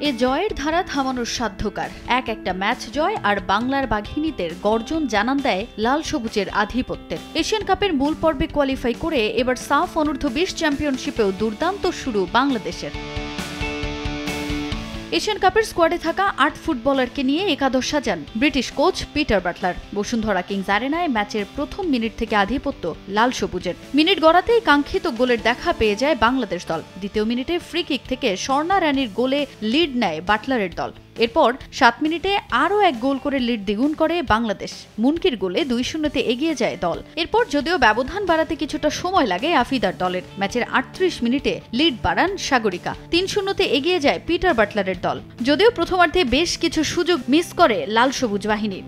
এ জয়ের ধারা থামানোর সাধ্যকার। একটা ম্যাচ জয় আর বাংলার বাঘিনীদের গর্জন জানান দেয় লাল সবুজের আধিপত্যের। এশিয়ান কাপের মূল পর্বে কোয়ালিফাই করে এবার সাফ অনূর্ধ্ব-20 চ্যাম্পিয়নশিপেও দুর্দান্ত শুরু বাংলাদেশের। এশিয়ান কাপের স্কোয়াডে থাকা 8 ফুটবলারকে নিয়ে একাদশ সাজান British coach Peter Butler. Bashundhara Kings অ্যারেনায় ম্যাচের প্রথম মিনিট থেকে আধিপত্য লাল সবুজের। মিনিট গড়াতেই কাঙ্ক্ষিত গোলের দেখা পেয়ে যায় বাংলাদেশ দল। দ্বিতীয় মিনিটে ফ্রি কিক থেকে স্বর্ণা রানীর গোলে লিড নেয় বাটলারের দল। এরপর 7 মিনিটে আরও এক গোল করে লিড দ্বিগুণ করে বাংলাদেশ। মুনকির গোলে 2-0 এগিয়ে যায় দল। এরপর যদিও ব্যবধান বাড়াতে কিছুটা সময় লাগে আফিদার দলের। ম্যাচের 38 মিনিটে লিড বাড়ান সাগরিকা। 3-0 এগিয়ে যায় পিটার বাটলারের দল। যদিও প্রথমার্ধে বেশ কিছু সুযোগ মিস করে লাল সবুজ বাহিনী।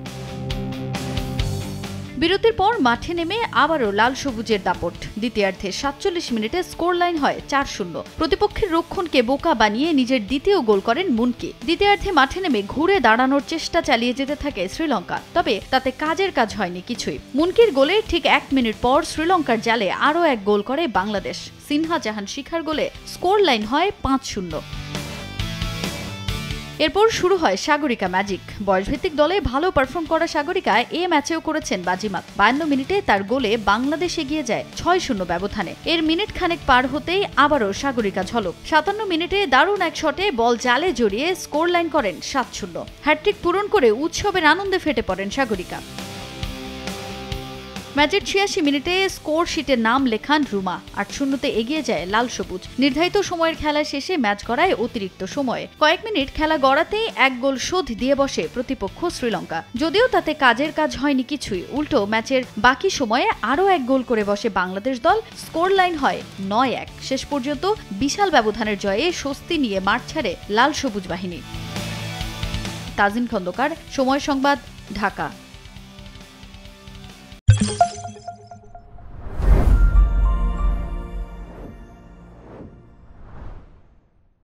বিরতির পর মাঠে নেমে আবারও লাল সবুজের দাপট। দ্বিতীয়ার্ধে 47 মিনিটে স্কোর লাইন হয় 4-0। প্রতিপক্ষের রক্ষণকে বোকা বানিয়ে নিজের দ্বিতীয় গোল করেন মুনকি। দ্বিতীয়ার্ধে মাঠে নেমে ঘুরে দাঁড়ানোর চেষ্টা চালিয়ে যেতে থাকে শ্রীলঙ্কা, তবে তাতে কাজের কাজ হয়নি কিছুই। মুনকির গোলে ঠিক 1 মিনিট পর শ্রীলঙ্কার জালে আরও এক গোল করে বাংলাদেশ। সিনহা জাহান শিখার গোলে স্কোর লাইন হয় 5-0। এরপর শুরু হয় সাগরিকা ম্যাজিক। বয়সভিত্তিক দলে ভালো পারফর্ম করা সাগরিকা এ ম্যাচেও করেছেন বাজিমাত। 52 মিনিটে তার গোলে বাংলাদেশ এগিয়ে যায় 6-0 ব্যবধানে। এর মিনিট খানেক পার হতেই আবারও সাগরিকা ঝলক। 57 মিনিটে দারুণ এক শটে বল জালে জড়িয়ে স্কোর লাইন করেন 7-0। হ্যাটট্রিক পূরণ করে উৎসবের আনন্দে ফেটে পড়েন সাগরিকা। ম্যাচের 86 মিনিটে স্কোর শিটে নাম লেখান রুমা। 8-0 এগিয়ে যায় লাল সবুজ। নির্ধারিত সময়ের খেলা শেষে ম্যাচ গড়ায় অতিরিক্ত সময়ে। কয়েক মিনিট খেলা গড়াতেই এক গোল শোধ দিয়ে বসে প্রতিপক্ষ শ্রীলঙ্কা। যদিও তাতে কাজের কাজ হয়নি কিছুই, উল্টো ম্যাচের বাকি সময়ে আরও এক গোল করে বসে বাংলাদেশ দল। স্কোর লাইন হয় 9-1। শেষ পর্যন্ত বিশাল ব্যবধানের জয়ে স্বস্তি নিয়ে মাঠ ছাড়ে লাল সবুজ বাহিনী। তাজিন খন্দকার, সময় সংবাদ, ঢাকা।